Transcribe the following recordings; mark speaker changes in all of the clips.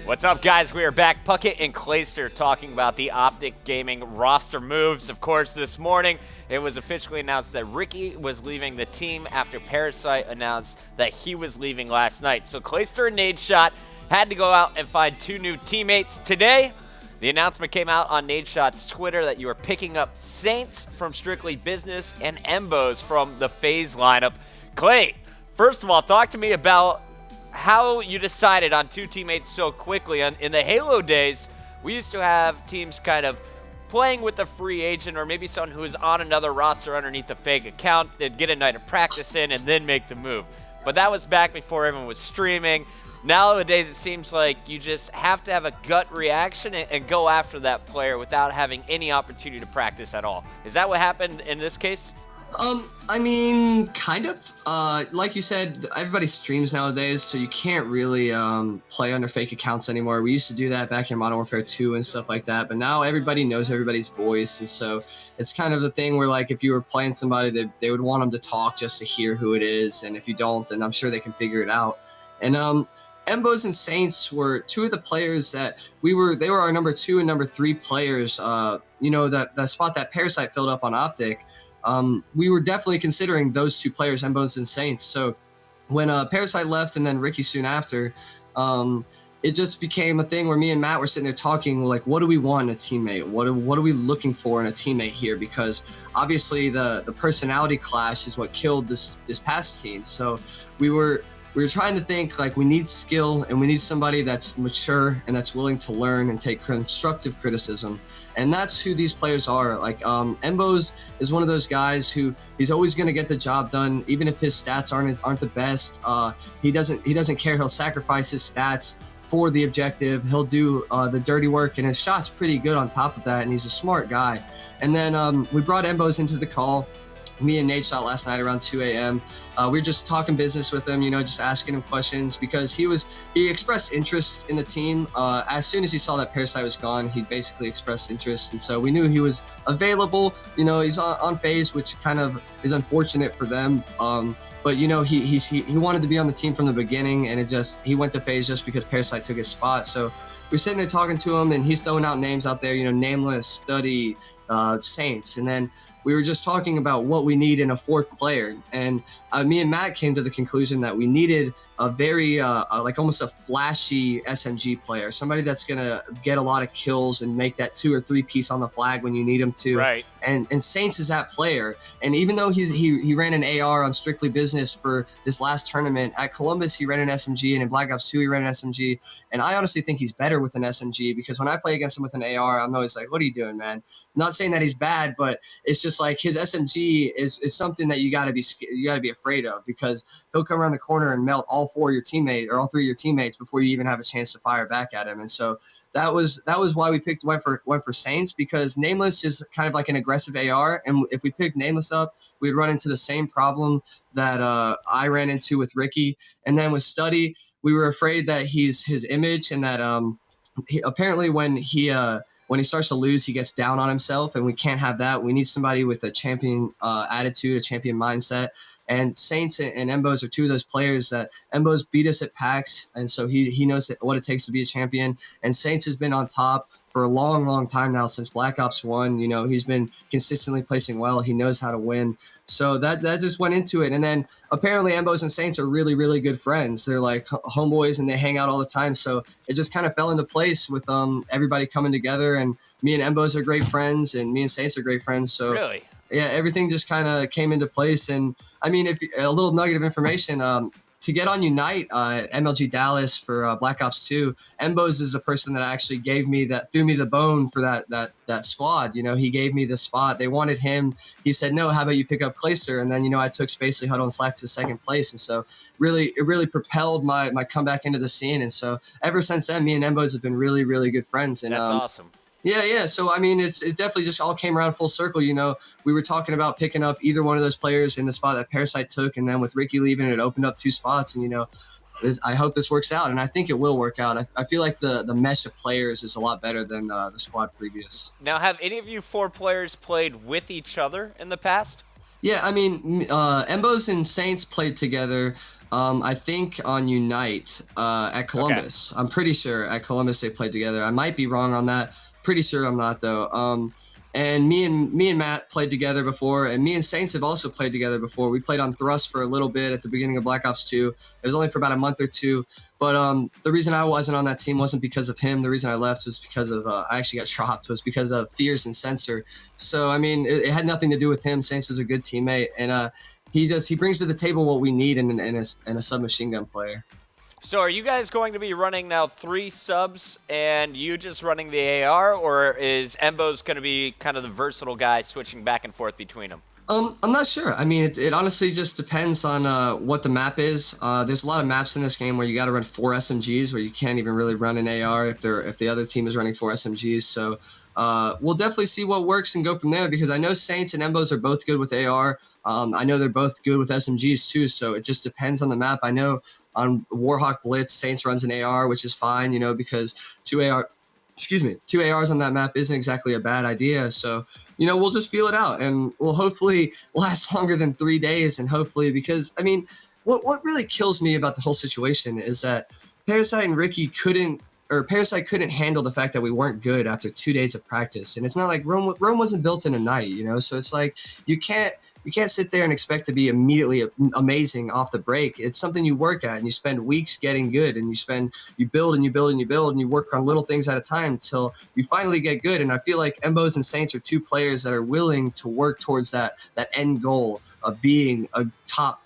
Speaker 1: What's up, guys? We are back, Puckett and Clayster, talking about the Optic Gaming roster moves. Of course, this morning, it was officially announced that Ricky was leaving the team after Parasite announced that he was leaving last night. So Clayster and Nadeshot had to go out and find two new teammates. Today, the announcement came out on Nadeshot's Twitter that you are picking up Saints from Strictly Business and Embos from the FaZe lineup. Clay, first of all, talk to me about how you decided on two teammates so quickly. In the Halo days, we used to have teams kind of playing with a free agent or maybe someone who was on another roster underneath a fake account. They'd get a night of practice in and then make the move. But that was back before everyone was streaming. Nowadays, it seems like you just have to have a gut reaction and go after that player without having any opportunity to practice at all. Is that what happened in this case?
Speaker 2: I mean, kind of. Like you said, everybody streams nowadays, so you can't really play under fake accounts anymore. We used to do that back in Modern Warfare 2 and stuff like that, but now everybody knows everybody's voice, and so it's kind of the thing where, like, if you were playing somebody, they would want them to talk just to hear who it is, and if you don't, then I'm sure they can figure it out. And Embos and Saints were two of the players that they were our number 2 and number 3 players. That spot that Parasite filled up on Optic. We were definitely considering those two players, Embos and Saints. So when Parasite left and then Ricky soon after, it just became a thing where me and Matt were sitting there talking, like, what do we want in a teammate? What are we looking for in a teammate here? Because obviously the personality clash is what killed this past team. So we were trying to think, like, we need skill and we need somebody that's mature and that's willing to learn and take constructive criticism. And that's who these players are. Like, Embos is one of those guys who he's always going to get the job done, even if his stats aren't the best. He doesn't care. He'll sacrifice his stats for the objective. He'll do the dirty work, and his shot's pretty good on top of that. And he's a smart guy. And then we brought Embos into the call. Me and Nadeshot last night around 2 a.m. We were just talking business with him, just asking him questions because he expressed interest in the team. As soon as he saw that Parasite was gone, he basically expressed interest, and so we knew he was available. He's on FaZe, which kind of is unfortunate for them. But he wanted to be on the team from the beginning, and he went to FaZe just because Parasite took his spot. So we're sitting there talking to him, and he's throwing out names out there, Nameless, Study, Saints, and then we were just talking about what we need in a fourth player. And me and Matt came to the conclusion that we needed a very, like almost a flashy SMG player, somebody that's going to get a lot of kills and make that 2 or 3 piece on the flag when you need him to.
Speaker 1: Right.
Speaker 2: And Saints is that player. And even though he ran an AR on Strictly Business for this last tournament, at Columbus he ran an SMG, and in Black Ops 2 he ran an SMG. And I honestly think he's better with an SMG because when I play against him with an AR, I'm always like, what are you doing, man? I'm not saying that he's bad, but it's just like his SMG is something that you got to be afraid of because he'll come around the corner and melt all 4 of your teammates or all 3 of your teammates before you even have a chance to fire back at him. And so that was why we went for Saints, because Nameless is kind of like an aggressive AR, and if we picked Nameless up, we'd run into the same problem that I ran into with Ricky. And then with Study, we were afraid that his image and that apparently when he starts to lose, he gets down on himself, and we can't have that. We need somebody with a champion attitude, a champion mindset. And Saints and Embos are two of those players that Embos beat us at PAX, and so he knows what it takes to be a champion. And Saints has been on top for a long, long time now, since Black Ops 1. He's been consistently placing well. He knows how to win. So that just went into it. And then apparently Embos and Saints are really, really good friends. They're like homeboys, and they hang out all the time. So it just kind of fell into place with everybody coming together. And me and Embos are great friends, and me and Saints are great friends. So
Speaker 1: Really?
Speaker 2: Yeah, everything just kind of came into place. And I mean, if a little nugget of information, to get on Unite at MLG Dallas for Black Ops 2, Embos is a person that actually threw me the bone for that squad. He gave me the spot. They wanted him. He said, no, how about you pick up Clayster? And then, I took Spacely Huddle and Slack to second place. And so it really propelled my comeback into the scene. And so ever since then, me and Embos have been really, really good friends. And
Speaker 1: that's awesome.
Speaker 2: Yeah. So, I mean, it definitely just all came around full circle. We were talking about picking up either one of those players in the spot that Parasite took. And then with Ricky leaving, it opened up 2 spots. And, I hope this works out. And I think it will work out. I feel like the mesh of players is a lot better than the squad previous.
Speaker 1: Now, have any of you 4 players played with each other in the past?
Speaker 2: Yeah, I mean, Embos and Saints played together. I think on Unite at
Speaker 1: Okay.
Speaker 2: Columbus. I'm pretty sure at Columbus they played together. I might be wrong on that. Pretty sure I'm not though. And me and Matt played together before, and me and Saints have also played together before. We played on Thrust for a little bit at the beginning of Black Ops 2. It was only for about a month or two. But the reason I wasn't on that team wasn't because of him. The reason I left was because of I actually got dropped. Was because of Fears and Censor. So I mean, it had nothing to do with him. Saints was a good teammate, and he brings to the table what we need in a submachine gun player.
Speaker 1: So are you guys going to be running now 3 subs and you just running the AR, or is Embo's going to be kind of the versatile guy switching back and forth between them?
Speaker 2: I'm not sure. I mean, it honestly just depends on what the map is. There's a lot of maps in this game where you got to run 4 SMGs, where you can't even really run an AR if the other team is running 4 SMGs. So we'll definitely see what works and go from there, because I know Saints and Embos are both good with AR. I know they're both good with SMGs too. So it just depends on the map. I know on Warhawk Blitz, Saints runs an AR, which is fine, because 2 ARs on that map isn't exactly a bad idea. So we'll just feel it out, and we'll hopefully last longer than 3 days. And hopefully, because I mean, what really kills me about the whole situation is that Parasite and Ricky Parasite couldn't handle the fact that we weren't good after 2 days of practice. And it's not like Rome wasn't built in a night, So it's like you can't sit there and expect to be immediately amazing off the break. It's something you work at, and you spend weeks getting good, and you build and you build and you build, and you work on little things at a time until you finally get good. And I feel like Embos and Saints are 2 players that are willing to work towards that end goal of being a top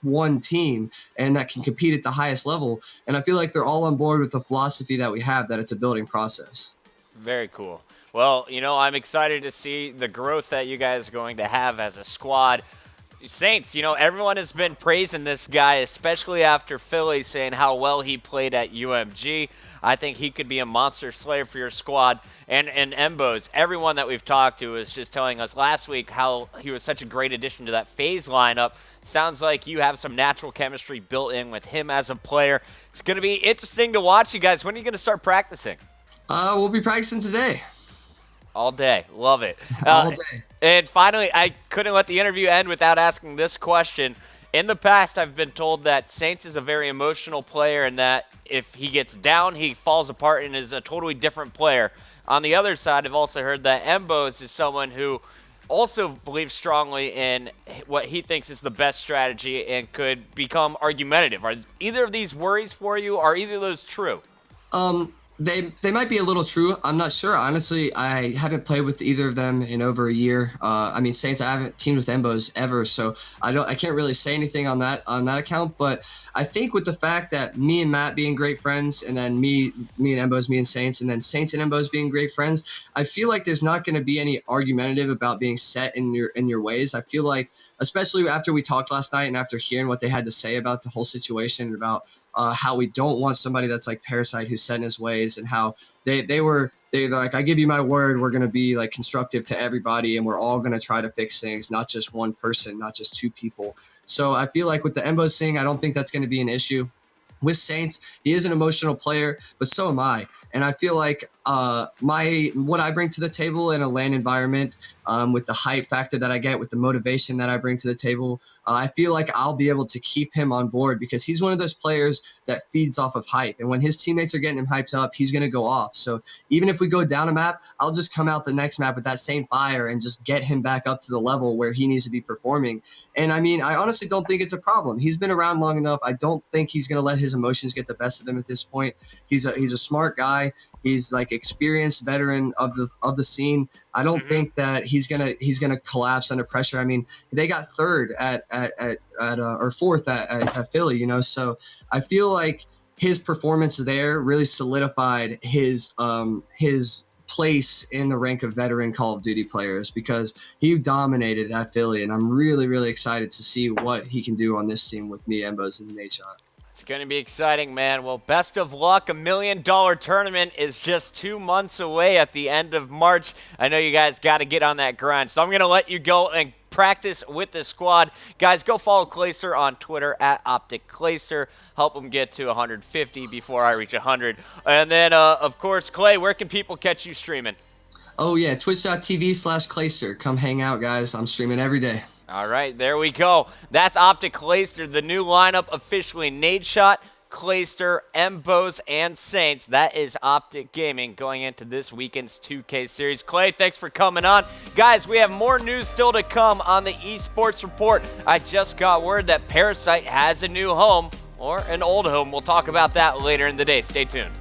Speaker 2: 1 team, and that can compete at the highest level. And I feel like they're all on board with the philosophy that we have, that it's a building process.
Speaker 1: Very cool. Well, I'm excited to see the growth that you guys are going to have as a squad. Saints, everyone has been praising this guy, especially after Philly saying how well he played at UMG. I think he could be a monster slayer for your squad. And Embos, everyone that we've talked to is just telling us last week how he was such a great addition to that phase lineup. Sounds like you have some natural chemistry built in with him as a player. It's going to be interesting to watch you guys. When are you going to start practicing?
Speaker 2: We'll be practicing today.
Speaker 1: All day. Love it.
Speaker 2: All day.
Speaker 1: And finally, I couldn't let the interview end without asking this question. In the past, I've been told that Saints is a very emotional player, and that if he gets down, he falls apart and is a totally different player. On the other side, I've also heard that Embos is someone who also believes strongly in what he thinks is the best strategy and could become argumentative. Are either of these worries for you? Are either of those true?
Speaker 2: They might be a little true. I'm not sure. Honestly, I haven't played with either of them in over a year. I mean, Saints, I haven't teamed with Embos ever, so I can't really say anything on that account. But I think with the fact that me and Matt being great friends, and then me and Embos, me and Saints, and then Saints and Embos being great friends, I feel like there's not going to be any argumentative about being set in your ways. I feel like, especially after we talked last night and after hearing what they had to say about the whole situation and about how we don't want somebody that's like Parasite who's set in his ways, and how they're like, I give you my word, we're going to be like constructive to everybody, and we're all going to try to fix things, not just one person, not just 2 people. So I feel like with the Embos thing, I don't think that's going to be an issue. With Saints, he is an emotional player, but so am I. And I feel like what I bring to the table in a LAN environment, with the hype factor that I get, with the motivation that I bring to the table, I feel like I'll be able to keep him on board, because he's one of those players that feeds off of hype. And when his teammates are getting him hyped up, he's going to go off. So even if we go down a map, I'll just come out the next map with that same fire and just get him back up to the level where he needs to be performing. And I mean, I honestly don't think it's a problem. He's been around long enough. I don't think he's going to let his emotions get the best of him at this point. He's a smart guy. He's like experienced veteran of the scene. I don't think that he's gonna collapse under pressure. I mean, they got 3rd or 4th at Philly, So I feel like his performance there really solidified his place in the rank of veteran Call of Duty players, because he dominated at Philly, and I'm really, really excited to see what he can do on this team with me, Embos, and Nate Shot.
Speaker 1: It's going to be exciting, man. Well, best of luck. $1 million tournament is just 2 months away at the end of March. I know you guys got to get on that grind, so I'm going to let you go and practice with the squad. Guys, go follow Clayster on Twitter at Optic Clayster. Help him get to 150 before I reach 100. And then, of course, Clay, where can people catch you streaming?
Speaker 2: Oh, yeah, twitch.tv/Clayster. Come hang out, guys. I'm streaming every day.
Speaker 1: All right, there we go. That's Optic Clayster, the new lineup officially Nadeshot, Clayster, Mbos, and Saints. That is Optic Gaming going into this weekend's 2K series. Clay, thanks for coming on. Guys, we have more news still to come on the Esports Report. I just got word that Parasite has a new home, or an old home. We'll talk about that later in the day. Stay tuned.